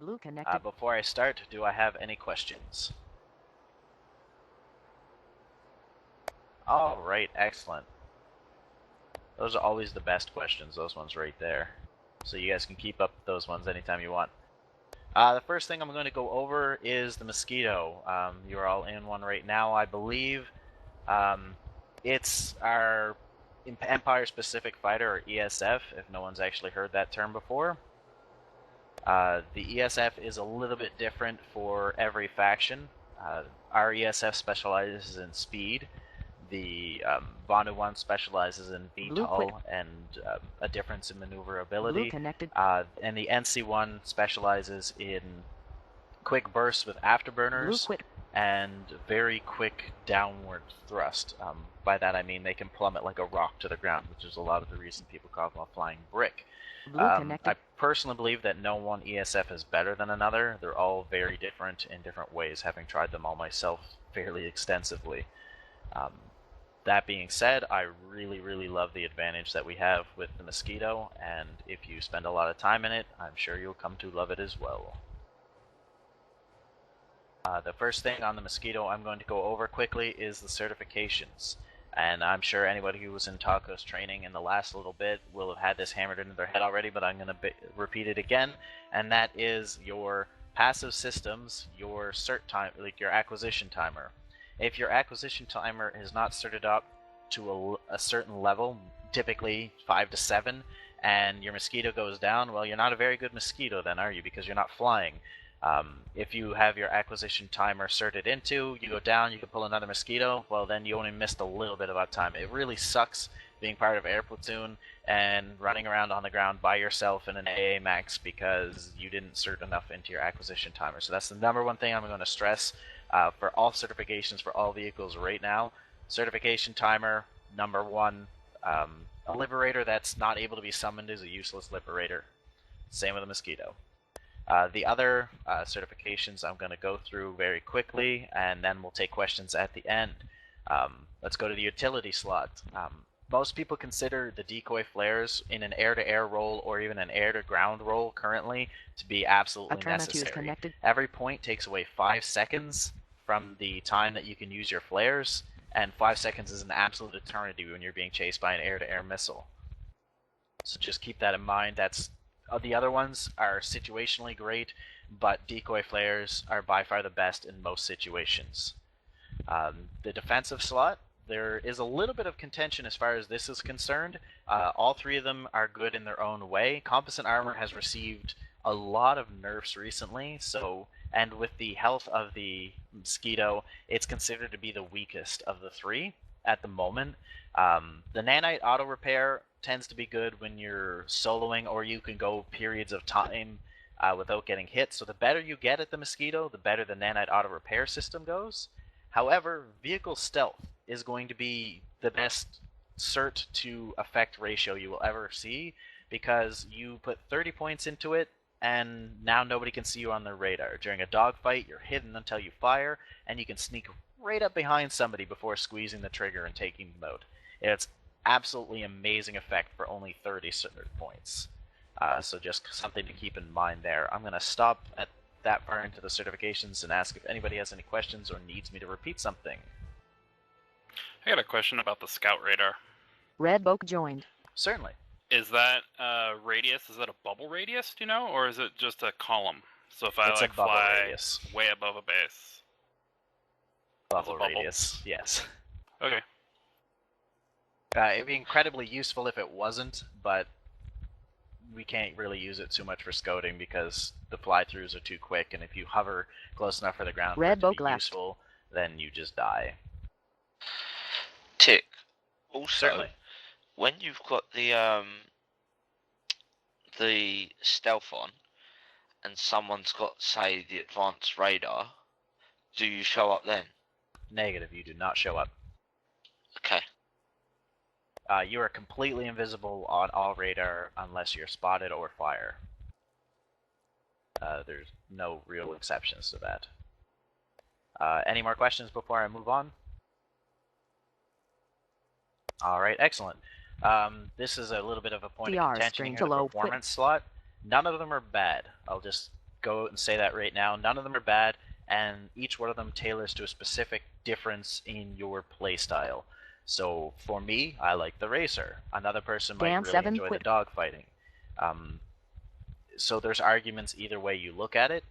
Blue connected. Before I start, do I have any questions? All right, excellent. Those are always the best questions, those ones right there. So you guys can keep up those ones anytime you want. The first thing I'm going to go over is the Mosquito. You're all in one right now, I believe. It's our Empire-Specific Fighter, or ESF, if no one's actually heard that term before. The ESF is a little bit different for every faction. Our ESF specializes in speed. The Vonu one specializes in VTOL and a difference in maneuverability. And the NC one specializes in quick bursts with afterburners and very quick downward thrust. By that I mean they can plummet like a rock to the ground, which is a lot of the reason people call them a flying brick. I personally believe that no one ESF is better than another. They're all very different in different ways, having tried them all myself fairly extensively. That being said, I really love the advantage that we have with the Mosquito, and if you spend a lot of time in it, I'm sure you'll come to love it as well. The first thing on the Mosquito I'm going to go over quickly is the certifications. And I'm sure anybody who was in Taco's training in the last little bit will have had this hammered into their head already, but I'm going to repeat it again, and that is your passive systems, your cert time, like your acquisition timer. If your acquisition timer is not started up to a certain level, typically 5 to 7, and your Mosquito goes down, well, you're not a very good Mosquito then, are you? Because you're not flying. If you have your acquisition timer certed into, you go down, you can pull another Mosquito, well, then you only missed a little bit of time. It really sucks being part of Air Platoon and running around on the ground by yourself in an AA max because you didn't cert enough into your acquisition timer. So that's the number one thing I'm going to stress. For all certifications for all vehicles right now, certification timer, number one. A Liberator that's not able to be summoned is a useless Liberator. Same with a Mosquito. The other certifications I'm going to go through very quickly, and then we'll take questions at the end. Let's go to the utility slot. Most people consider the Decoy Flares in an air-to-air role or even an air-to-ground role currently to be absolutely necessary. Every point takes away 5 seconds from the time that you can use your flares, and 5 seconds is an absolute eternity when you're being chased by an air-to-air missile. So just keep that in mind. The other ones are situationally great, but Decoy Flares are by far the best in most situations. The defensive slot, there is a little bit of contention as far as this is concerned. All three of them are good in their own way. Composite Armor has received a lot of nerfs recently, and with the health of the Mosquito, it's considered to be the weakest of the three at the moment. The Nanite Auto Repair tends to be good when you're soloing, or you can go periods of time without getting hit. So the better you get at the Mosquito, the better the Nanite Auto Repair system goes. However, vehicle stealth is going to be the best cert to effect ratio you will ever see, because you put 30 points into it, and now nobody can see you on their radar. During a dogfight, you're hidden until you fire, and you can sneak right up behind somebody before squeezing the trigger and taking them out. It's absolutely amazing effect for only 30 points. So just something to keep in mind there. I'm going to stop at that far into the certifications and ask if anybody has any questions or needs me to repeat something. I got a question about the scout radar. Red Boak joined. Certainly. Is that radius, is that a bubble radius, do you know, or is it just a column? So if I fly radius. Way above a base. Bubble radius, yes. Okay. It'd be incredibly useful if it wasn't, but we can't really use it too much for scouting because the fly-throughs are too quick, and if you hover close enough for the ground for it to be useful, then you just die. Tick. Also, certainly, when you've got the stealth on, and someone's got, say, the advanced radar, do you show up then? Negative, you do not show up. Okay. You are completely invisible on all radar unless you're spotted or fire. There's no real exceptions to that. Any more questions before I move on? Alright, excellent. This is a little bit of a point of contention here, the performance slot. None of them are bad. I'll just go out and say that right now. None of them are bad, and each one of them tailors to a specific difference in your playstyle. So for me, I like the racer. Another person might really enjoy the dogfighting. So there's arguments either way you look at it.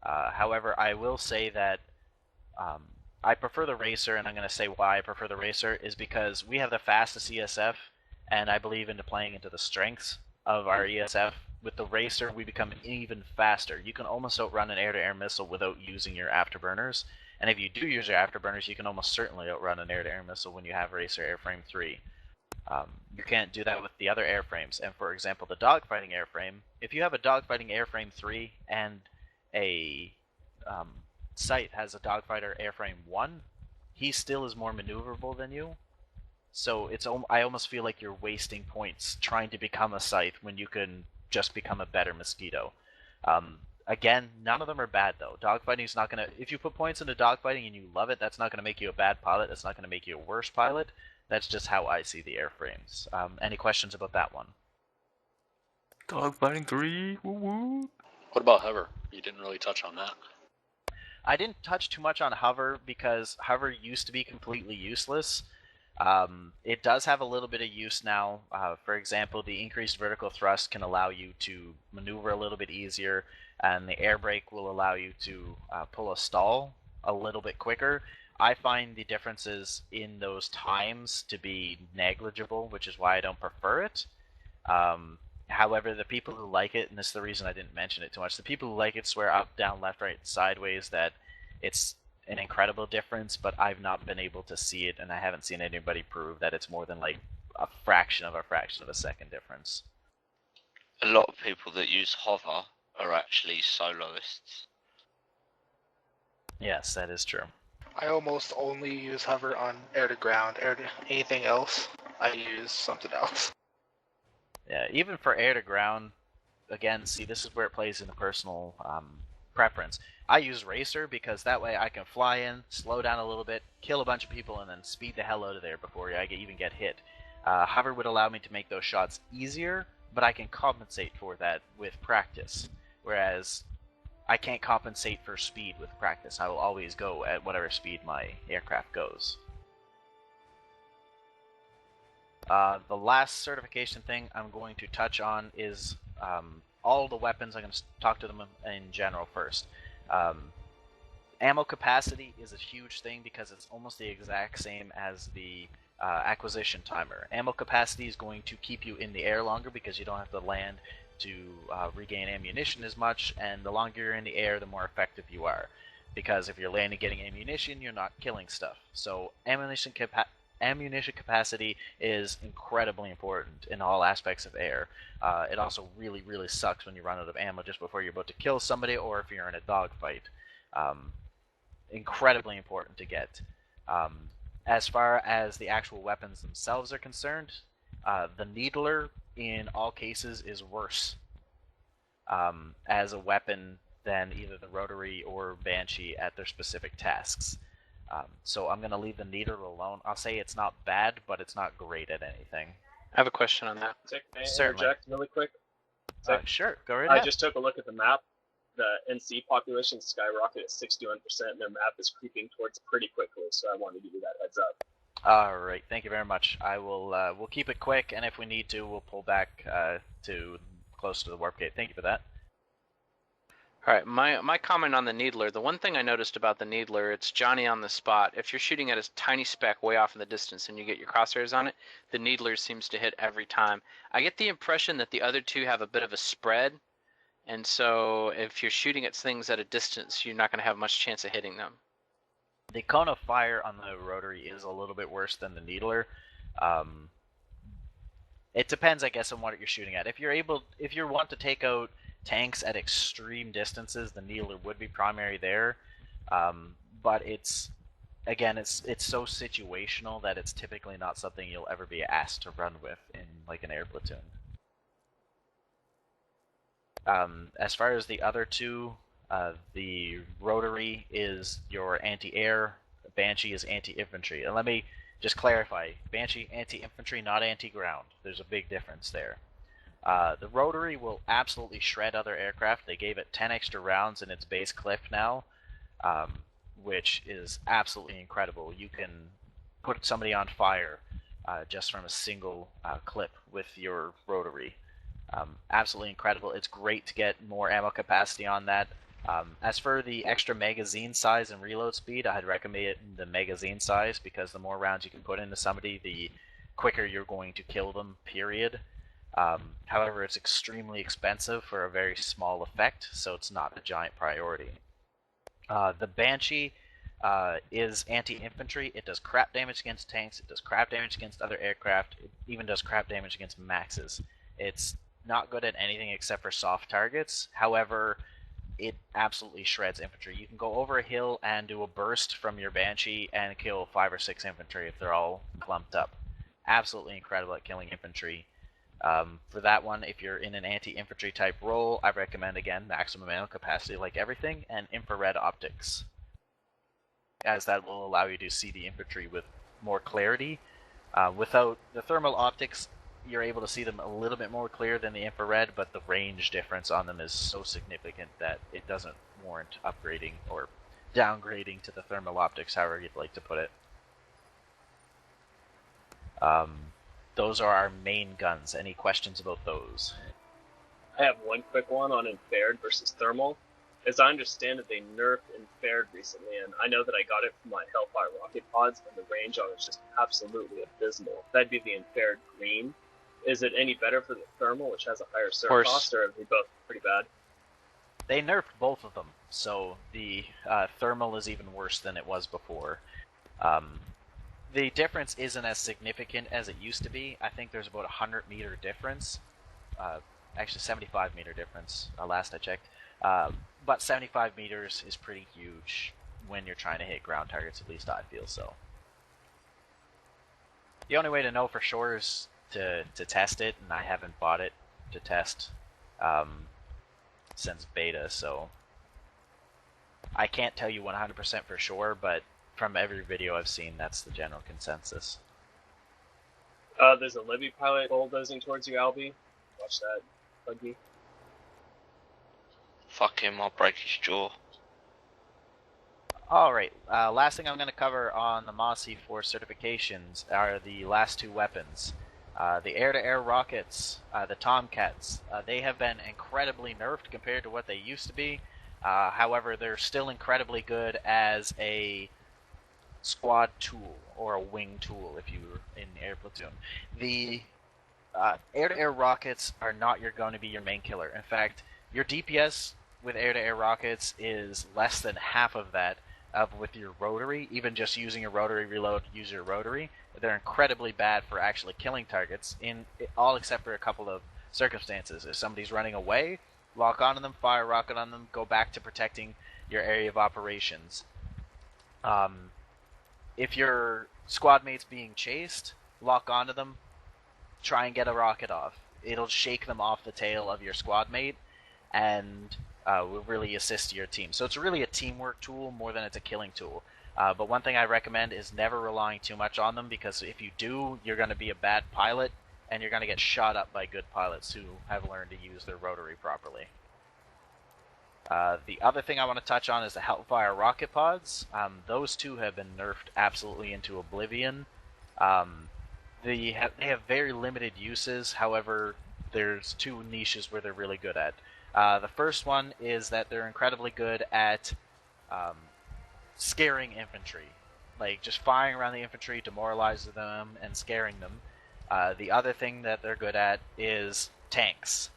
However, I will say that I prefer the racer, and I'm going to say why I prefer the racer is because we have the fastest ESF, and I believe into playing into the strengths of our ESF. With the racer, we become even faster. You can almost outrun an air-to-air missile without using your afterburners, and if you do use your afterburners, you can almost certainly outrun an air-to-air missile when you have Racer Airframe 3. You can't do that with the other airframes, and for example, the dogfighting airframe, if you have a dogfighting airframe 3 and a Scythe has a dogfighter airframe 1, he still is more maneuverable than you. So I almost feel like you're wasting points trying to become a Scythe when you can just become a better Mosquito. Again, none of them are bad though. Dogfighting is not going to... If you put points into dogfighting and you love it, that's not going to make you a bad pilot. That's not going to make you a worse pilot. That's just how I see the airframes. Any questions about that one? Dogfighting 3, woo-woo. What about hover? You didn't really touch on that. I didn't touch too much on hover because hover used to be completely useless. It does have a little bit of use now. For example, the increased vertical thrust can allow you to maneuver a little bit easier, and the air brake will allow you to pull a stall a little bit quicker. I find the differences in those times to be negligible, which is why I don't prefer it. However, the people who like it, and this is the reason I didn't mention it too much, the people who like it swear up, down, left, right, sideways that it's an incredible difference, but I've not been able to see it, and I haven't seen anybody prove that it's more than like a fraction of a second difference. A lot of people that use hover are actually soloists. Yes, that is true. I almost only use hover on air to ground. Anything else, I use something else. Yeah, even for air to ground, again, see, this is where it plays into personal preference. I use Racer because that way I can fly in, slow down a little bit, kill a bunch of people, and then speed the hell out of there before I even get hit. Hover would allow me to make those shots easier, but I can compensate for that with practice. Whereas I can't compensate for speed with practice. I will always go at whatever speed my aircraft goes. The last certification thing I'm going to touch on is all the weapons. I'm going to talk to them in general first. Ammo capacity is a huge thing because it's almost the exact same as the acquisition timer. Ammo capacity is going to keep you in the air longer because you don't have to land to regain ammunition as much, and the longer you're in the air, the more effective you are. Because if you're landing getting ammunition, you're not killing stuff. So ammunition capacity is incredibly important in all aspects of air. It also really, really sucks when you run out of ammo just before you're about to kill somebody, or if you're in a dogfight. Incredibly important to get. As far as the actual weapons themselves are concerned, the Needler in all cases is worse as a weapon than either the Rotary or Banshee at their specific tasks. So I'm going to leave the Needler alone. I'll say it's not bad, but it's not great at anything. I have a question on that. May I Certainly. interject really quick? Sure, go right ahead. I just took a look at the map. The NC population skyrocketed at 61%, and their map is creeping towards pretty quickly, so I wanted to give you that heads up. All right, thank you very much. I will. We'll keep it quick, and if we need to, we'll pull back to close to the warp gate. Thank you for that. All right, my comment on the Needler, the one thing I noticed about the Needler, it's Johnny on the spot. If you're shooting at a tiny speck way off in the distance and you get your crosshairs on it, the Needler seems to hit every time. I get the impression that the other two have a bit of a spread, and so if you're shooting at things at a distance, you're not going to have much chance of hitting them. The cone of fire on the Rotary is a little bit worse than the Needler. It depends, I guess, on what you're shooting at. If you want to take out tanks at extreme distances, the Needler would be primary there. But it's so situational that it's typically not something you'll ever be asked to run with in like an air platoon. As far as the other two, the Rotary is your anti-air, Banshee is anti-infantry. And let me just clarify, Banshee anti-infantry, not anti-ground. There's a big difference there. The rotary will absolutely shred other aircraft. They gave it 10 extra rounds in its base clip now, which is absolutely incredible. You can put somebody on fire just from a single clip with your rotary. Absolutely incredible. It's great to get more ammo capacity on that. As for the extra magazine size and reload speed, I'd recommend the magazine size because the more rounds you can put into somebody, the quicker you're going to kill them, period. However, it's extremely expensive for a very small effect, so it's not a giant priority. The Banshee is anti-infantry. It does crap damage against tanks, it does crap damage against other aircraft, it even does crap damage against maxes. It's not good at anything except for soft targets. However, it absolutely shreds infantry. You can go over a hill and do a burst from your Banshee and kill 5 or 6 infantry if they're all clumped up. Absolutely incredible at killing infantry. For that one, if you're in an anti-infantry type role, I recommend, again, maximum ammo capacity like everything, and infrared optics, as that will allow you to see the infantry with more clarity. Without the thermal optics, you're able to see them a little bit more clear than the infrared, but the range difference on them is so significant that it doesn't warrant upgrading or downgrading to the thermal optics, however you'd like to put it. Those are our main guns. Any questions about those? I have one quick one on infrared versus thermal. As I understand it, they nerfed infrared recently, and I know that I got it from my Hellfire rocket pods, and the range on it is just absolutely abysmal. That'd be the infrared green. Is it any better for the thermal, which has a higher surf cost, or are they both pretty bad? They nerfed both of them, so the thermal is even worse than it was before. The difference isn't as significant as it used to be. I think there's about a 100-meter difference. Actually, 75-meter difference, last I checked. But 75 meters is pretty huge when you're trying to hit ground targets, at least I feel so. The only way to know for sure is to test it, and I haven't bought it to test since beta, so I can't tell you 100% for sure, but from every video I've seen, that's the general consensus. There's a Libby pilot bulldozing towards you, Albie. Watch that, Buggy. Fuck him, I'll break his jaw. Alright, last thing I'm going to cover on the Mossy for certifications are the last two weapons. The air-to-air rockets, the Tomcats, they have been incredibly nerfed compared to what they used to be. However, they're still incredibly good as a squad tool, or a wing tool if you're in air platoon. The air-to-air rockets are not going to be your main killer. In fact, your DPS with air-to-air rockets is less than half of that with your rotary. Even just using your rotary reload, use your rotary. They're incredibly bad for actually killing targets, in all except for a couple of circumstances. If somebody's running away, lock onto them, fire a rocket on them, go back to protecting your area of operations. If your squad mate's being chased, lock onto them, try and get a rocket off. It'll shake them off the tail of your squad mate, and will really assist your team. So it's really a teamwork tool more than it's a killing tool. But one thing I recommend is never relying too much on them, because if you do, you're going to be a bad pilot, and you're going to get shot up by good pilots who have learned to use their rotary properly. The other thing I want to touch on is the Hellfire rocket pods. Those two have been nerfed absolutely into oblivion. They have very limited uses, however, there's two niches where they're really good at. The first one is that they're incredibly good at scaring infantry. Like, just firing around the infantry, demoralizing them, and scaring them. The other thing that they're good at is tanks.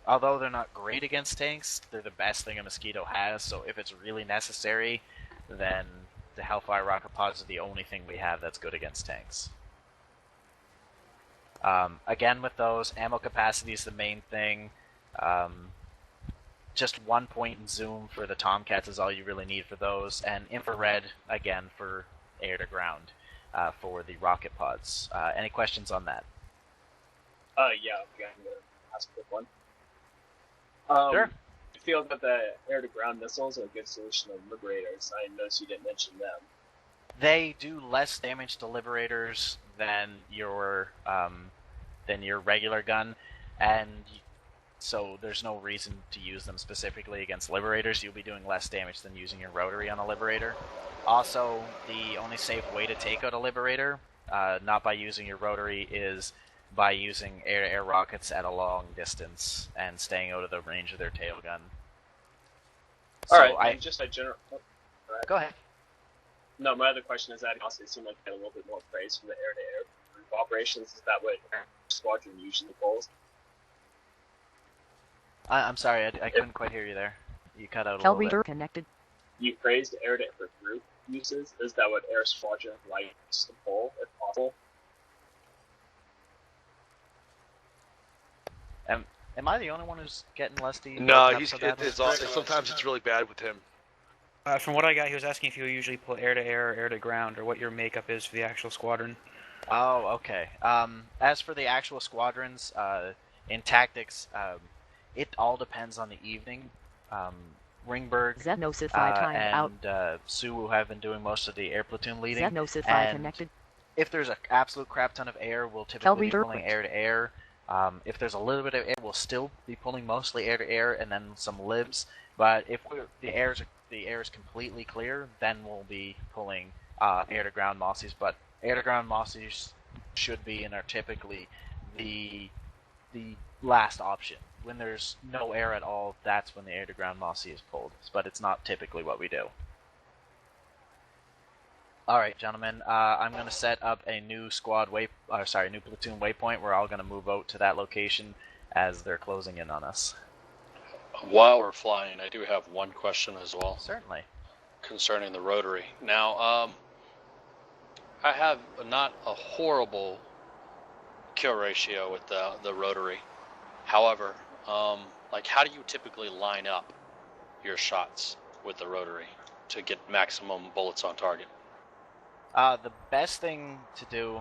Although they're not great against tanks, they're the best thing a Mosquito has, so if it's really necessary, then the Hellfire rocket pods are the only thing we have that's good against tanks. Again, with those, ammo capacity is the main thing. Just 1 point in zoom for the Tomcats is all you really need for those, and infrared, again, for air-to-ground for the rocket pods. Any questions on that? Yeah, I'm going to ask a quick one. Sure. I feel that the air-to-ground missiles are a good solution to Liberators. I noticed you didn't mention them. They do less damage to Liberators than your regular gun. and so there's no reason to use them specifically against Liberators. You'll be doing less damage than using your rotary on a Liberator. Also, the only safe way to take out a Liberator, not by using your rotary, is by using air-to-air rockets at a long distance and staying out of the range of their tail gun. Alright, just a general... Go ahead. No, my other question is that it also seemed like get a little bit more praise from the air-to-air group operations. Is that what Squadron usually pulls? I'm sorry, I couldn't quite hear you there. You cut out a little Reader bit. connected. You praised air-to-air for group uses. Is that what Air Squadron likes to pull, if possible? Am I the only one who's getting Lusty? No, sometimes it's really bad with him. From what I got, he was asking if you usually pull air-to-air or air-to-ground, or what your makeup is for the actual squadron. Oh, okay. As for the actual squadrons, in tactics, it all depends on the evening. Ringberg and Sue have been doing most of the air platoon leading. Connected. If there's an absolute crap ton of air, we'll typically be pulling air-to-air. If there's a little bit of air, we'll still be pulling mostly air-to-air and then some libs. But if the air is completely clear, then we'll be pulling air-to-ground Mossies. But air-to-ground Mossies should be and are typically the last option. When there's no air at all, that's when the air-to-ground Mossie is pulled. But it's not typically what we do. Alright, gentlemen, I'm going to set up a new new platoon waypoint. We're all going to move out to that location as they're closing in on us. While we're flying, I do have one question as well. Certainly. Concerning the rotary. Now, I have not a horrible kill ratio with the rotary. However, how do you typically line up your shots with the rotary to get maximum bullets on target? The best thing to do,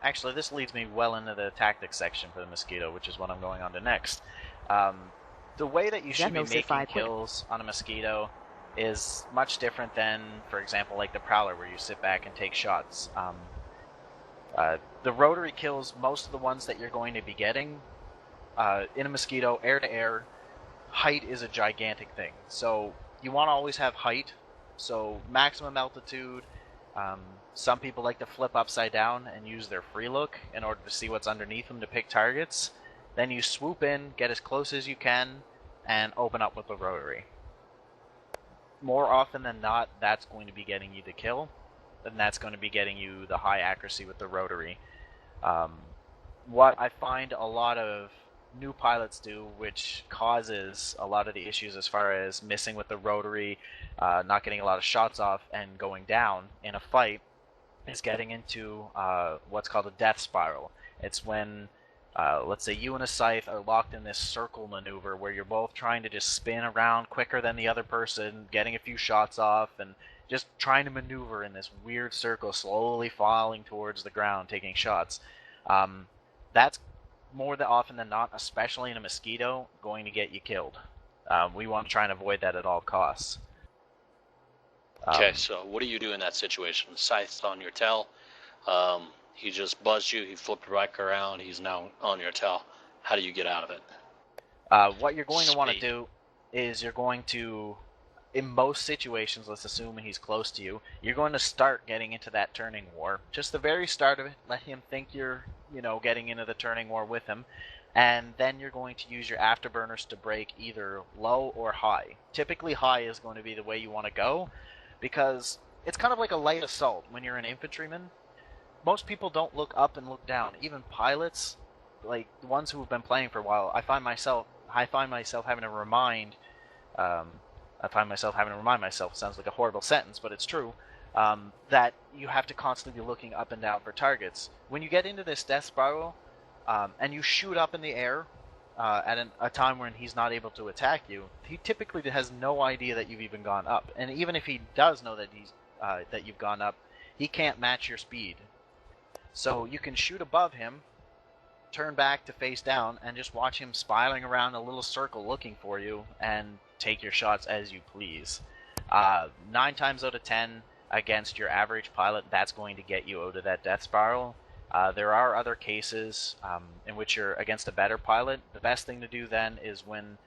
actually this leads me well into the tactics section for the Mosquito, which is what I'm going on to next. The way that you should be making kills on a Mosquito is much different than, for example, like the Prowler, where you sit back and take shots. The rotary kills, most of the ones that you're going to be getting, in a Mosquito, air-to-air, height is a gigantic thing. So you want to always have height, so maximum altitude. Some people like to flip upside down and use their free look in order to see what's underneath them to pick targets. Then you swoop in, get as close as you can, and open up with the rotary. More often than not, that's going to be getting you the kill, and that's going to be getting you the high accuracy with the rotary. What I find a lot of new pilots do, which causes a lot of the issues as far as missing with the rotary, not getting a lot of shots off, and going down in a fight, is getting into what's called a death spiral. It's when, let's say you and a Scythe are locked in this circle maneuver where you're both trying to just spin around quicker than the other person, getting a few shots off, and just trying to maneuver in this weird circle, slowly falling towards the ground, taking shots. That's more often than not, especially in a Mosquito, going to get you killed. We want to try and avoid that at all costs. Okay, so what do you do in that situation? Scythe's on your tail. He just buzzed you, he flipped back around, he's now on your tail. How do you get out of it? What you're going to want to do is you're going to, in most situations, let's assume he's close to you, you're going to start getting into that turning war. Just the very start of it, let him think you're, getting into the turning war with him, and then you're going to use your afterburners to break either low or high. Typically high is going to be the way you want to go, because it's kind of like a light assault when you're an infantryman. Most people don't look up and look down. Even pilots, like the ones who have been playing for a while, I find myself having to remind myself, sounds like a horrible sentence, but it's true, that you have to constantly be looking up and down for targets. When you get into this death spiral, and you shoot up in the air at a time when he's not able to attack you, he typically has no idea that you've even gone up. And even if he does know that you've gone up, he can't match your speed. So you can shoot above him, turn back to face down, and just watch him spiraling around a little circle looking for you, and take your shots as you please. 9 times out of 10 against your average pilot, that's going to get you out of that death spiral. There are other cases in which you're against a better pilot. The best thing to do then is when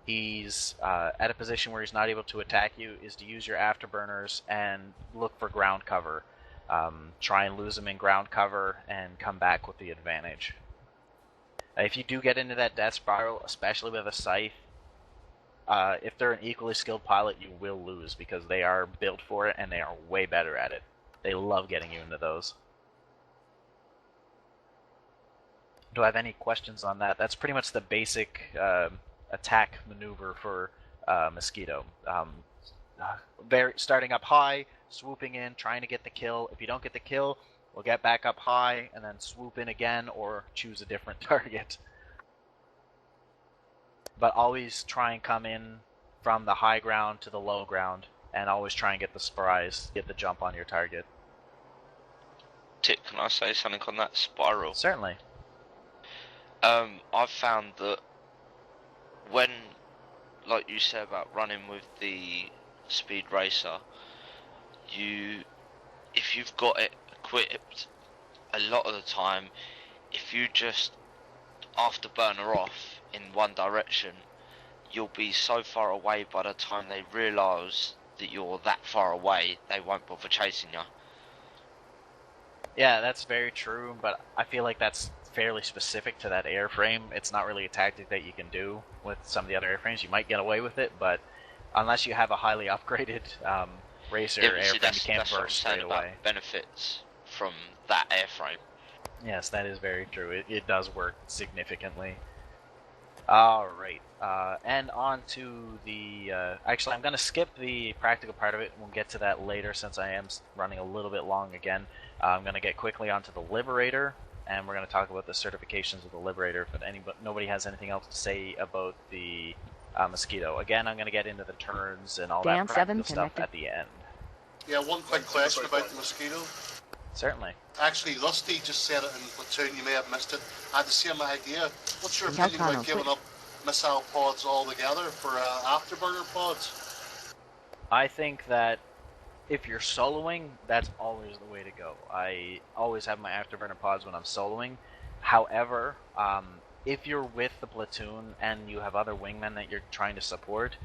he's at a position where he's not able to attack you, is to use your afterburners and look for ground cover. Try and lose him in ground cover and come back with the advantage. If you do get into that death spiral, especially with a scythe, if they're an equally skilled pilot, you will lose because they are built for it and they are way better at it. They love getting you into those. Do I have any questions on that? That's pretty much the basic attack maneuver for Mosquito. Starting up high, swooping in, trying to get the kill. If you don't get the kill, we'll get back up high and then swoop in again or choose a different target. But always try and come in from the high ground to the low ground and always try and get the surprise, get the jump on your target. Can I say something on that spiral? Certainly. I've found that when, like you said about running with the Speed Racer, if you've got it equipped, a lot of the time, if you just afterburner off in one direction, you'll be so far away by the time they realise that you're that far away, they won't bother chasing you. Yeah, that's very true, but I feel like that's fairly specific to that airframe. It's not really a tactic that you can do with some of the other airframes. You might get away with it, but unless you have a highly upgraded racer airframe, you can't burst straight away. Benefits from that airframe. Yes, that is very true. It does work significantly. Alright, and on to the... actually, I'm going to skip the practical part of it. We'll get to that later since I am running a little bit long again. I'm going to get quickly onto the Liberator, and we're going to talk about the certifications of the Liberator, but nobody has anything else to say about the Mosquito. Again, I'm going to get into the turns and all that practical stuff at the end. Yeah, one quick question about the Mosquito. Certainly. Actually, Rusty just said it in Platoon, you may have missed it. I had the same idea. What's your opinion about giving up missile pods altogether for afterburner pods? I think that if you're soloing, that's always the way to go. I always have my afterburner pods when I'm soloing. However, if you're with the platoon and you have other wingmen that you're trying to support,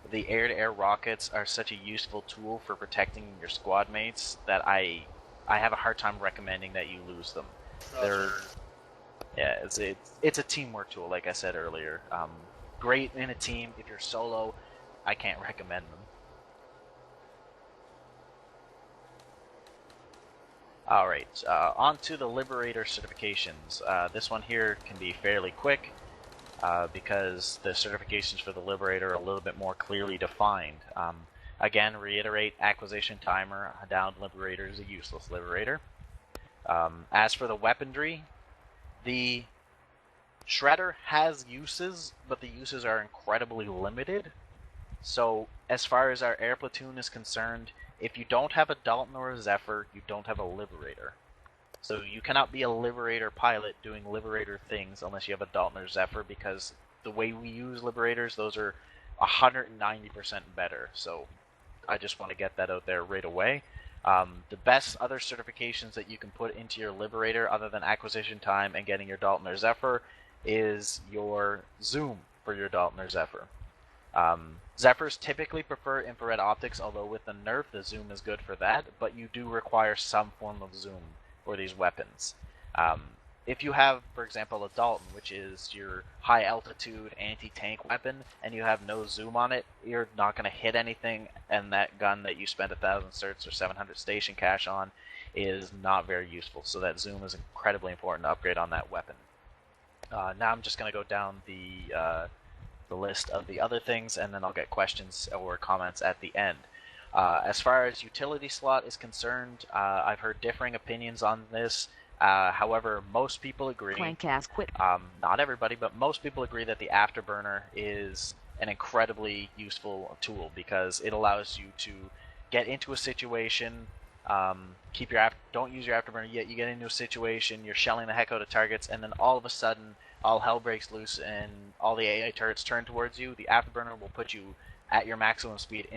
the air-to-air rockets are such a useful tool for protecting your squad mates that I have a hard time recommending that you lose them. Yeah, it's a teamwork tool, like I said earlier. Great in a team. If you're solo, I can't recommend them. Alright, on to the Liberator Certifications. This one here can be fairly quick because the certifications for the Liberator are a little bit more clearly defined. Again, reiterate, acquisition timer, a downed Liberator is a useless Liberator. As for the weaponry, the Shredder has uses, but the uses are incredibly limited. So, as far as our air platoon is concerned, if you don't have a Dalton or a Zephyr, you don't have a Liberator. So you cannot be a Liberator pilot doing Liberator things unless you have a Dalton or Zephyr, because the way we use Liberators, those are 190% better. So I just want to get that out there right away. The best other certifications that you can put into your Liberator, other than acquisition time and getting your Dalton or Zephyr, is your zoom for your Dalton or Zephyr. Zephyrs typically prefer infrared optics, although with the nerf, the zoom is good for that, but you do require some form of zoom for these weapons. If you have, for example, a Dalton, which is your high-altitude anti-tank weapon, and you have no zoom on it, you're not going to hit anything, and that gun that you spent 1,000 certs or 700 station cash on is not very useful, so that zoom is incredibly important to upgrade on that weapon. Now I'm just going to go down the list of the other things, and then I'll get questions or comments at the end. As far as utility slot is concerned, I've heard differing opinions on this. However, most people agree, not everybody, but most people agree that the Afterburner is an incredibly useful tool because it allows you to get into a situation, don't use your Afterburner yet, you get into a situation, you're shelling the heck out of targets, and then all of a sudden, all hell breaks loose and all the AI turrets turn towards you. The Afterburner will put you at your maximum speed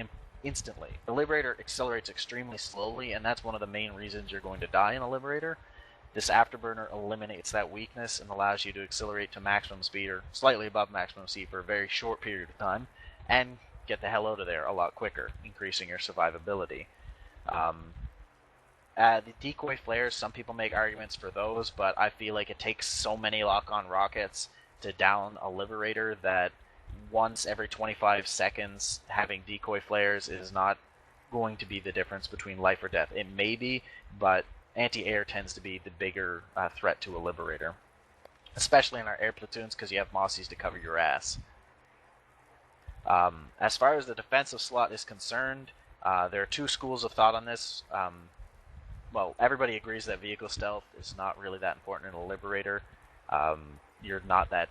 instantly. The Liberator accelerates extremely slowly, and that's one of the main reasons you're going to die in a Liberator. This Afterburner eliminates that weakness and allows you to accelerate to maximum speed or slightly above maximum speed for a very short period of time and get the hell out of there a lot quicker, increasing your survivability. The Decoy Flares, some people make arguments for those, but I feel like it takes so many lock-on rockets to down a Liberator that once every 25 seconds having Decoy Flares is not going to be the difference between life or death. It may be, but anti-air tends to be the bigger threat to a Liberator, especially in our air platoons because you have Mossies to cover your ass. As far as the defensive slot is concerned, there are two schools of thought on this. Well, everybody agrees that vehicle stealth is not really that important in a Liberator. You're not that,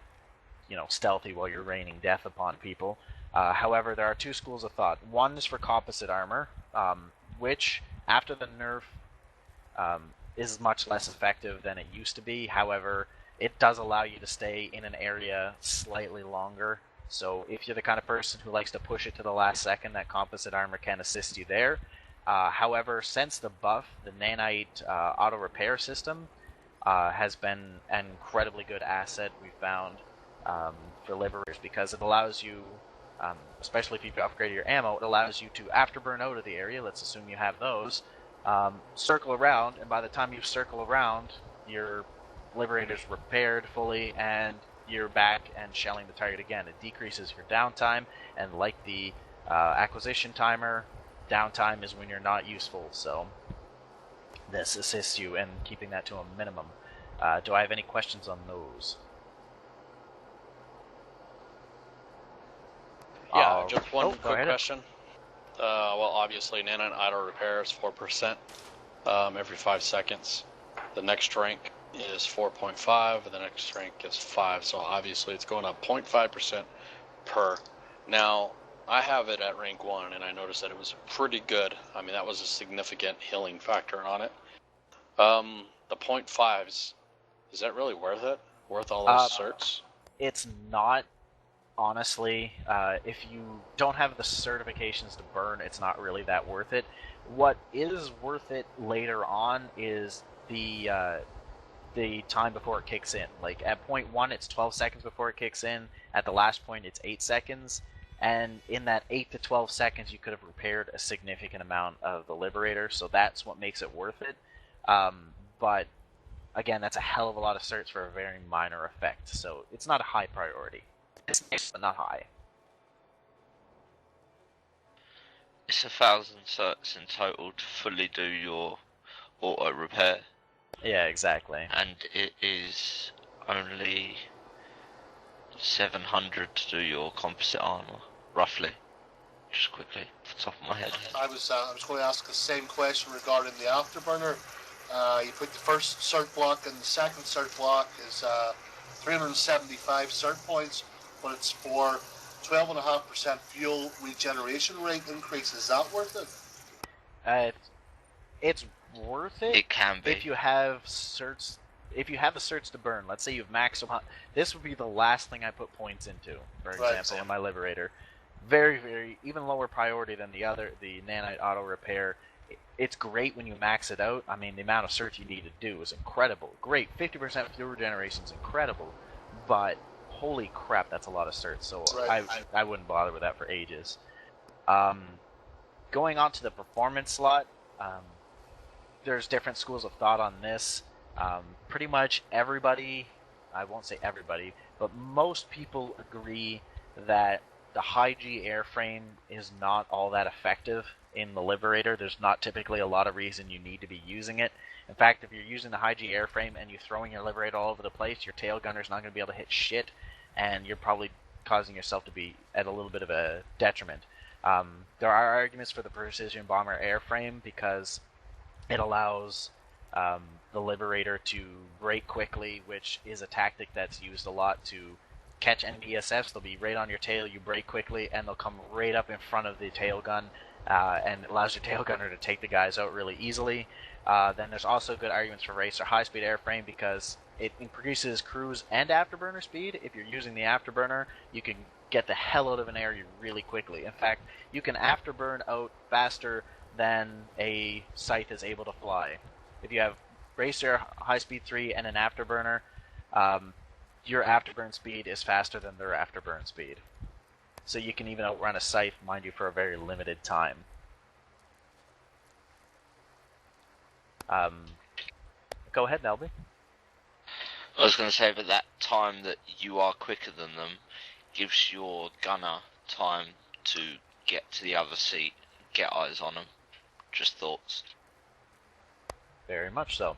stealthy while you're raining death upon people. However, there are two schools of thought. One is for Composite Armor, which, after the nerf, is much less effective than it used to be. However, it does allow you to stay in an area slightly longer. So if you're the kind of person who likes to push it to the last second, that Composite Armor can assist you there. However, since the buff, the Nanite auto repair system has been an incredibly good asset we found for Liberators, because it allows you, especially if you've upgraded your ammo, it allows you to afterburn out of the area. Let's assume you have those. Circle around, and by the time you circle around, your Liberator's repaired fully, and you're back and shelling the target again. It decreases your downtime, and like the acquisition timer, downtime is when you're not useful, so this assists you in keeping that to a minimum. Do I have any questions on those? Yeah, just one quick ahead. question. Well, obviously, nanite auto repair is 4% every 5 seconds. The next rank is 4.5, and the next rank is 5, so obviously it's going up 0.5% per. Now, I have it at rank 1, and I noticed that it was pretty good. I mean, that was a significant healing factor on it. The 0.5s, is that really worth it? Worth all those certs? It's not, honestly. If you don't have the certifications to burn, it's not really that worth it. What is worth it later on is the time before it kicks in. Like, at point 1, it's 12 seconds before it kicks in. At the last point, it's 8 seconds. And in that 8 to 12 seconds, you could have repaired a significant amount of the Liberator, so that's what makes it worth it. But, again, that's a hell of a lot of certs for a very minor effect, so it's not a high priority. It's nice, but not high. It's 1,000 certs in total to fully do your auto repair. Yeah, exactly. And it is only 700 to do your composite armor, roughly. Just quickly, off the top of my head. I was going to ask the same question regarding the Afterburner. You put the first cert block, and the second cert block is 375 cert points, but it's for 12.5% fuel regeneration rate increase. Is that worth it? It's worth it. It can be. If you have certs. If you have the certs to burn, let's say you've maxed them, this would be the last thing I put points into, for example, in my Liberator. Very, very, even lower priority than the nanite auto repair. It's great when you max it out. I mean, the amount of certs you need to do is incredible. Great, 50% fuel regeneration is incredible, but holy crap, that's a lot of certs, so I wouldn't bother with that for ages. Going on to the performance slot, there's different schools of thought on this. Pretty much everybody, I won't say everybody, but most people agree that the high G airframe is not all that effective in the Liberator. There's not typically a lot of reason you need to be using it. In fact, if you're using the high G airframe and you're throwing your Liberator all over the place, your tail gunner's not going to be able to hit shit, and you're probably causing yourself to be at a little bit of a detriment. There are arguments for the Precision Bomber airframe because it allows the Liberator to brake quickly, which is a tactic that's used a lot to catch NPSFs. They'll be right on your tail, you brake quickly, and they'll come right up in front of the tail gun, and it allows your tail gunner to take the guys out really easily. Then there's also good arguments for racer high-speed airframe because it increases cruise and afterburner speed. If you're using the afterburner, you can get the hell out of an area really quickly. In fact, you can afterburn out faster than a scythe is able to fly. If you have Racer, High Speed 3, and an Afterburner, your afterburn speed is faster than their afterburn speed. So you can even outrun a scythe, mind you, for a very limited time. Go ahead, Nelby. I was going to say, but that time that you are quicker than them gives your gunner time to get to the other seat, get eyes on them. Just thoughts. Very much so.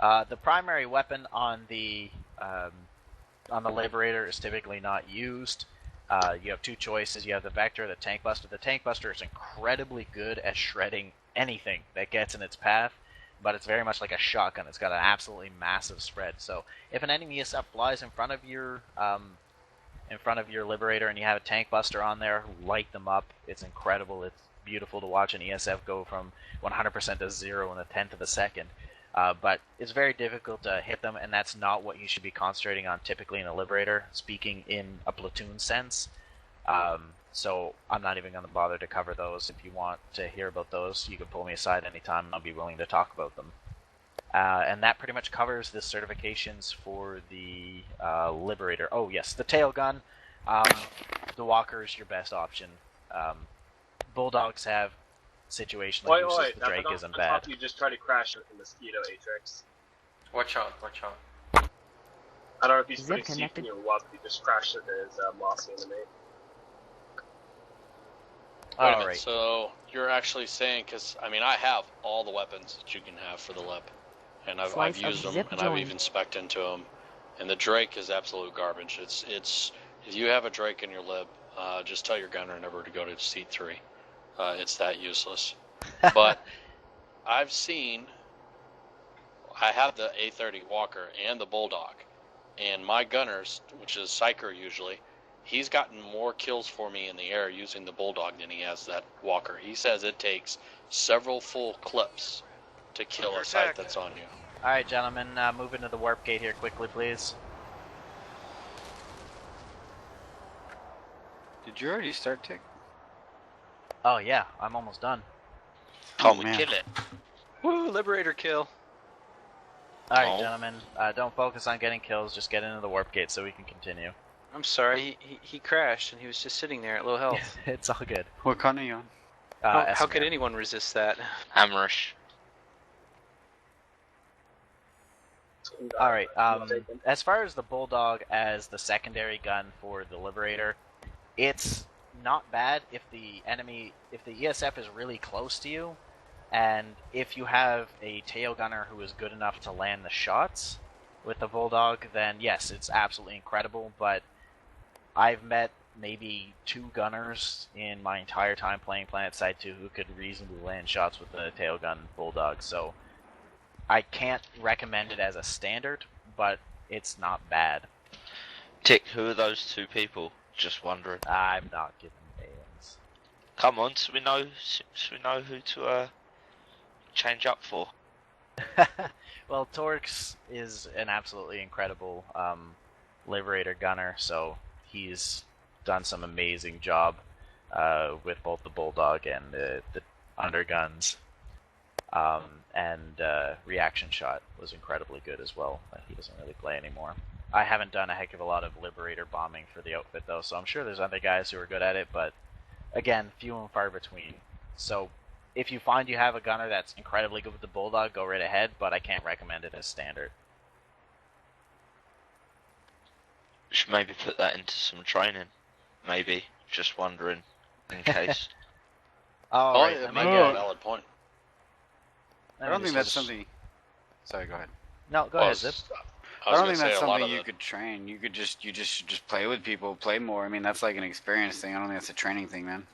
The primary weapon on the Liberator is typically not used. You have two choices. You have the Vector or the Tank Buster. The Tank Buster is incredibly good at shredding anything that gets in its path, but it's very much like a shotgun. It's got an absolutely massive spread. So if an enemy ESF flies in front of your Liberator and you have a Tank Buster on there, light them up. It's incredible. It's beautiful to watch an ESF go from 100% to 0 in a tenth of a second. But it's very difficult to hit them, and that's not what you should be concentrating on typically in a Liberator, speaking in a platoon sense. So I'm not even going to bother to cover those. If you want to hear about those, you can pull me aside anytime, and I'll be willing to talk about them. And that pretty much covers the certifications for the Liberator. Oh yes, the tail gun. The Walker is your best option. Bulldogs have situational uses. The Drake isn't bad. You just try to crash with the Mosquito Atrix. Watch out, watch out. I don't know if he's Zip putting connected. CPU or what, but he just crashed into his mossy enemy. Wait a minute, Alright. so you're actually saying, because, I mean, I have all the weapons that you can have for the Lib. And I've Slice used of them, zip and I've joint. even spec'd into them. And the Drake is absolute garbage. It's if you have a Drake in your Lib, just tell your gunner never to go to seat 3. It's that useless. But I have the A30 Walker and the Bulldog, and my gunners, which is Psyker usually, he's gotten more kills for me in the air using the Bulldog than he has that Walker. He says it takes several full clips to kill a scythe that's on you. Alright, gentlemen, move into the warp gate here quickly, please. Did you already start, Tick? Oh yeah, I'm almost done. Can't we man. kill it? Woo, Liberator kill. Alright, No. gentlemen, don't focus on getting kills, just get into the warp gate so we can continue. I'm sorry, he crashed and he was just sitting there at low health. It's all good. What con are you on? How could Esmer. anyone resist that? Amrish. Alright, as far as the Bulldog as the secondary gun for the Liberator, it's not bad if the ESF is really close to you, and if you have a tail gunner who is good enough to land the shots with the Bulldog, then yes, it's absolutely incredible, but I've met maybe 2 gunners in my entire time playing Planetside 2 who could reasonably land shots with the tail gun Bulldog, so I can't recommend it as a standard, but it's not bad. Tick, who are those 2 people? Just wondering. I'm not giving names. Come on, so we know who to change up for. Well, Torx is an absolutely incredible Liberator gunner, so he's done some amazing job with both the Bulldog and the underguns. And Reaction Shot was incredibly good as well, but he doesn't really play anymore. I haven't done a heck of a lot of Liberator bombing for the outfit though, so I'm sure there's other guys who are good at it, but again, few and far between. So if you find you have a gunner that's incredibly good with the Bulldog, go right ahead, but I can't recommend it as standard. We should maybe put that into some training. Maybe. Just wondering, in case. Alright, it let might me be get- a valid point. I don't think that's something. Sorry, go ahead. No, go ahead, Zip. I don't think that's something you could train. You just play with people, play more. I mean, that's like an experience thing. I don't think that's a training thing, man.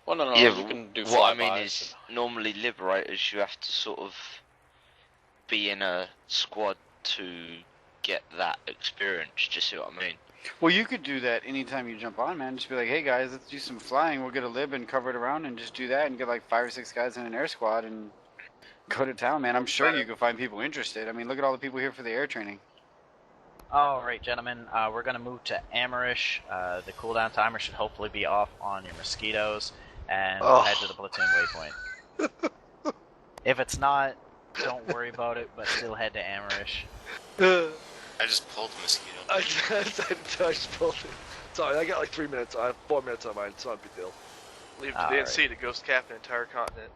Well, no, Yeah, you can do what I mean flybys is, normally Liberators, you have to sort of be in a squad to get that experience. Do you see what I mean? Well, you could do that anytime you jump on, man. Just be like, hey guys, let's do some flying. We'll get a lib and cover it around and just do that and get like 5 or 6 guys in an air squad and go to town, man. I'm sure you can find people interested. I mean, look at all the people here for the air training. Alright, gentlemen, we're going to move to Amarish. The cooldown timer should hopefully be off on your Mosquitoes, and we'll head to the platoon waypoint. If it's not, don't worry about it, but still head to Amarish. I just pulled the Mosquito. I just pulled it. Sorry, I got like 3 minutes. I have 4 minutes on mine. It's not a big deal. Leave to the NC to ghost cap an entire continent.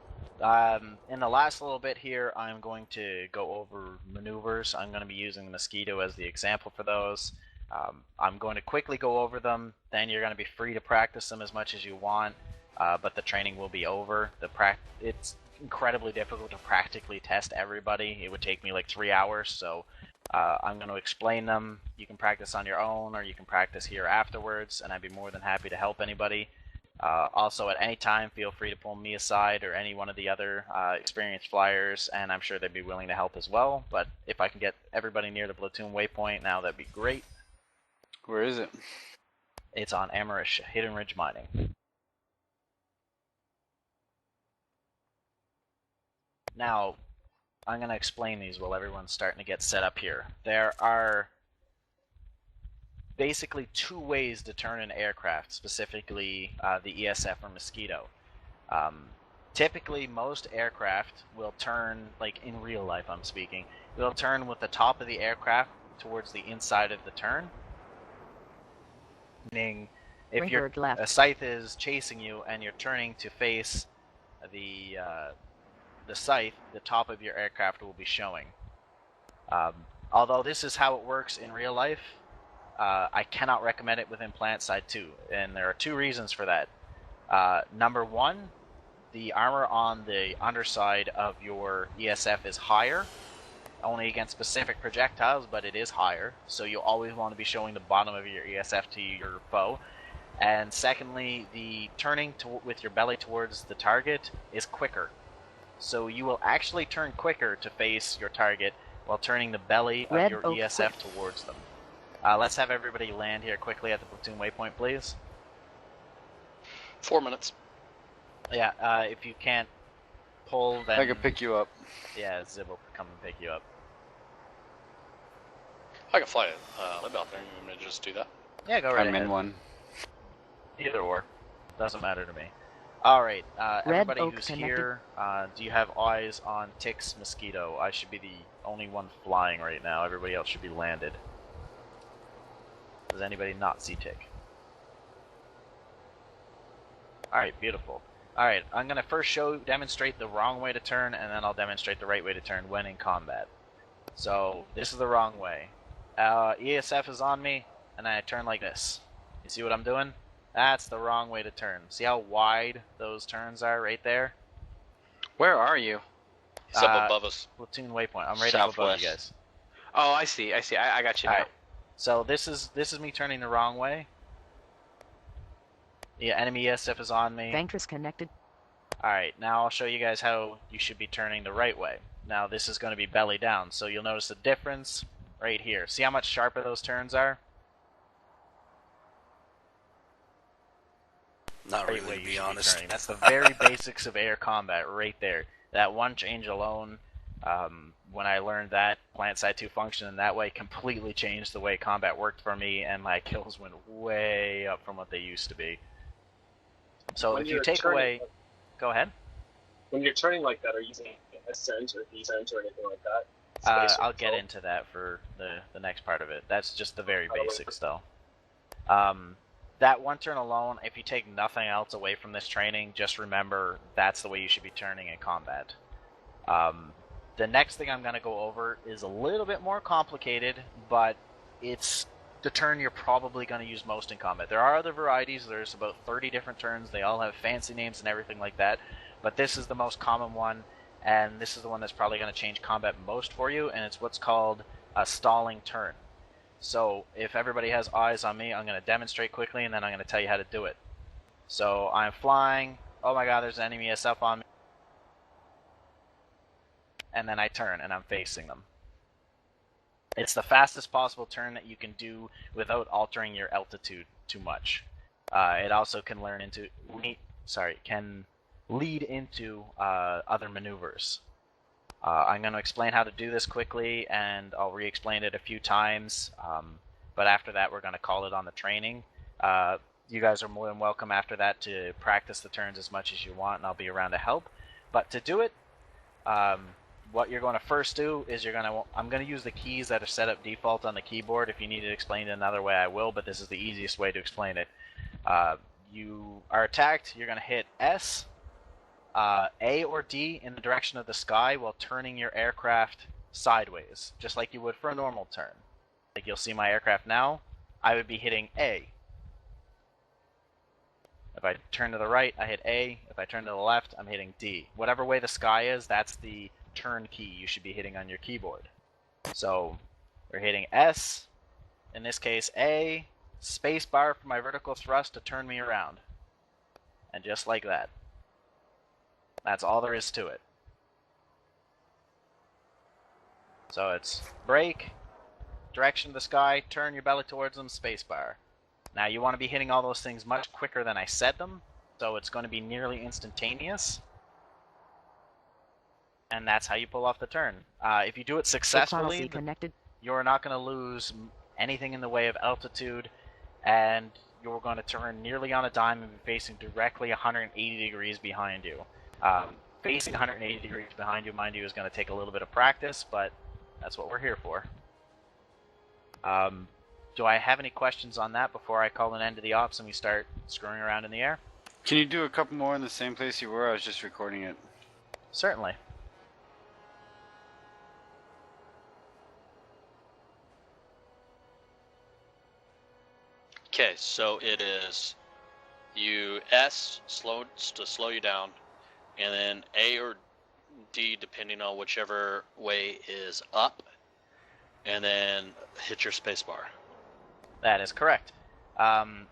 In the last little bit here, I'm going to go over maneuvers. I'm going to be using the Mosquito as the example for those. I'm going to quickly go over them, then you're going to be free to practice them as much as you want, but the training will be over. It's incredibly difficult to practically test everybody. It would take me like 3 hours, so I'm going to explain them. You can practice on your own, or you can practice here afterwards, and I'd be more than happy to help anybody. Also, at any time, feel free to pull me aside or any one of the other experienced flyers, and I'm sure they'd be willing to help as well. But if I can get everybody near the platoon waypoint now, that'd be great. Where is it? It's on Amarish, Hidden Ridge Mining. Now, I'm going to explain these while everyone's starting to get set up here. There are basically two ways to turn an aircraft, specifically the ESF or Mosquito. Typically, most aircraft will turn, like in real life I'm speaking, will turn with the top of the aircraft towards the inside of the turn. Meaning, if a scythe is chasing you and you're turning to face the scythe, the top of your aircraft will be showing. Although this is how it works in real life, I cannot recommend it within Planetside 2, and there are two reasons for that. Number one, the armor on the underside of your ESF is higher, only against specific projectiles, but it is higher, so you'll always want to be showing the bottom of your ESF to your foe. And secondly, the turning with your belly towards the target is quicker. So you will actually turn quicker to face your target while turning the belly of your ESF towards them. Let's have everybody land here quickly at the platoon waypoint, please. 4 minutes. Yeah, if you can't pull, then... I can pick you up. Yeah, Zib will come and pick you up. I can fly it. Live out there. You want me to just do that? Yeah, go right I'm ahead. in one. Either or. Doesn't matter to me. Alright, everybody who's here, do you have eyes on Tick's Mosquito? I should be the only one flying right now. Everybody else should be landed. Does anybody not see Tick? Alright, beautiful. Alright, I'm going to first demonstrate the wrong way to turn, and then I'll demonstrate the right way to turn when in combat. So, this is the wrong way. ESF is on me, and I turn like this. You see what I'm doing? That's the wrong way to turn. See how wide those turns are right there? Where are you? He's up above us. Platoon waypoint. I'm right up above you guys. Oh, I see. I got you now. Right. So this is me turning the wrong way. The enemy ESF is on me. Bankress connected. Alright, now I'll show you guys how you should be turning the right way. Now this is going to be belly down, so you'll notice the difference right here. See how much sharper those turns are? Not really, to be honest. That's the very basics of air combat right there. That one change alone, when I learned that Planetside 2 functioned in that way, completely changed the way combat worked for me, and my kills went way up from what they used to be. So if you take away... Go ahead. When you're turning like that, are you using ascent or descent or anything like that? I'll get into that for the next part of it. That's just the very basics, though. That one turn alone, if you take nothing else away from this training, just remember that's the way you should be turning in combat. The next thing I'm going to go over is a little bit more complicated, but it's the turn you're probably going to use most in combat. There are other varieties. There's about 30 different turns. They all have fancy names and everything like that, but this is the most common one, and this is the one that's probably going to change combat most for you, and it's what's called a stalling turn. So if everybody has eyes on me, I'm going to demonstrate quickly, and then I'm going to tell you how to do it. So I'm flying. Oh my god, there's an enemy SF on me. And then I turn, and I'm facing them. It's the fastest possible turn that you can do without altering your altitude too much. It also can can lead into other maneuvers. I'm going to explain how to do this quickly, and I'll re-explain it a few times. But after that, we're going to call it on the training. You guys are more than welcome after that to practice the turns as much as you want, and I'll be around to help. But to do it, what you're going to first do is I'm going to use the keys that are set up default on the keyboard. If you need it explained another way, I will, but this is the easiest way to explain it. You are attacked, you're going to hit S, A or D in the direction of the sky while turning your aircraft sideways, just like you would for a normal turn. Like you'll see my aircraft now, I would be hitting A. If I turn to the right, I hit A. If I turn to the left, I'm hitting D. Whatever way the sky is, that's the turn key you should be hitting on your keyboard. So we're hitting S, in this case A, spacebar for my vertical thrust to turn me around. And just like that. That's all there is to it. So it's brake, direction of the sky, turn your belly towards them, spacebar. Now you want to be hitting all those things much quicker than I said them, so it's going to be nearly instantaneous. And that's how you pull off the turn. If you do it successfully, you're not going to lose anything in the way of altitude, and you're going to turn nearly on a dime and be facing directly 180 degrees behind you. Facing 180 degrees behind you, mind you, is going to take a little bit of practice, but that's what we're here for. Do I have any questions on that before I call an end to the ops and we start screwing around in the air? Can you do a couple more in the same place you were? I was just recording it. Certainly. Okay, so it is you S to slow you down, and then A or D depending on whichever way is up, and then hit your spacebar. That is correct.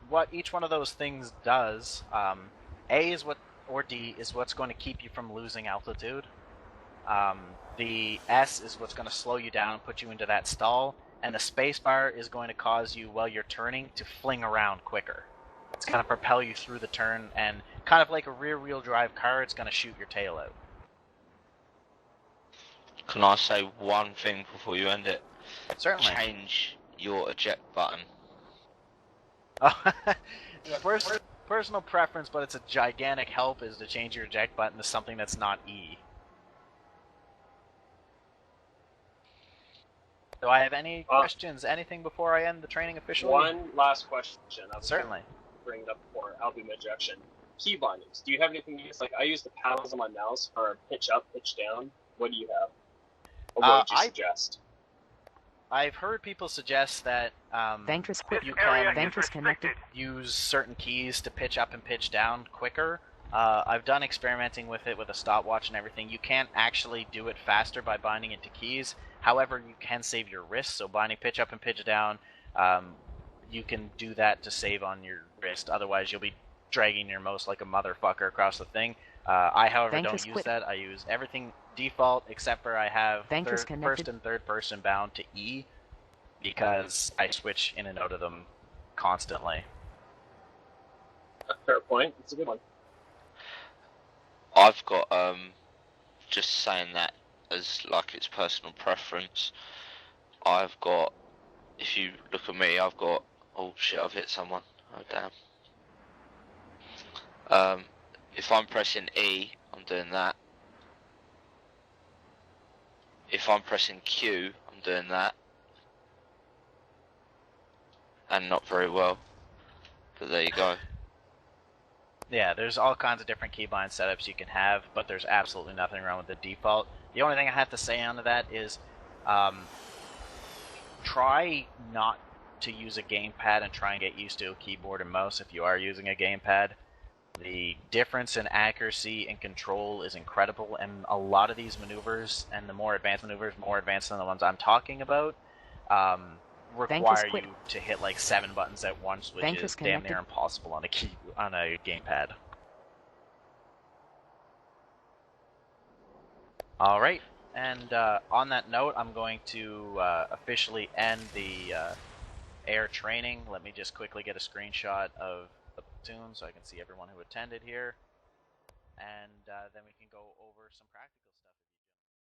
What each one of those things does, A is what, or D is what's going to keep you from losing altitude. The S is what's going to slow you down and put you into that stall, and the spacebar is going to cause you, while you're turning, to fling around quicker. It's going to propel you through the turn, and kind of like a rear-wheel drive car, it's going to shoot your tail out. Can I say one thing before you end it? Certainly. Change your eject button. Personal preference, but it's a gigantic help, is to change your eject button to something that's not E. Do I have any questions? Anything before I end the training officially? One last question. Certainly. Bring it up before albeam ejection. Key bindings. Do you have anything to use? Like, I use the paddles on my mouse for pitch up, pitch down. What do you have? Or what would you suggest? I've heard people suggest that you can use certain keys to pitch up and pitch down quicker. I've done experimenting with it with a stopwatch and everything. You can't actually do it faster by binding it to keys. However, you can save your wrist, so binding pitch up and pitch down, you can do that to save on your wrist. Otherwise, you'll be dragging your mouse like a motherfucker across the thing. I, however, don't use that. I use everything default, except for I have first and third person bound to E, because I switch in and out of them constantly. Fair point. It's a good one. I've got, just saying that as like it's personal preference, I've got, if you look at me, I've got, oh shit, I've hit someone. Oh damn. If I'm pressing E, I'm doing that. If I'm pressing Q, I'm doing that. And not very well. But there you go. Yeah, there's all kinds of different keybind setups you can have, but there's absolutely nothing wrong with the default. The only thing I have to say onto that is, try not to use a gamepad and try and get used to a keyboard and mouse if you are using a gamepad. The difference in accuracy and control is incredible, and a lot of these maneuvers, and the more advanced maneuvers, more advanced than the ones I'm talking about, require you to hit like 7 buttons at once, which is damn near impossible on a gamepad. Alright, and on that note, I'm going to officially end the air training. Let me just quickly get a screenshot of the platoon so I can see everyone who attended here, and then we can go over some practical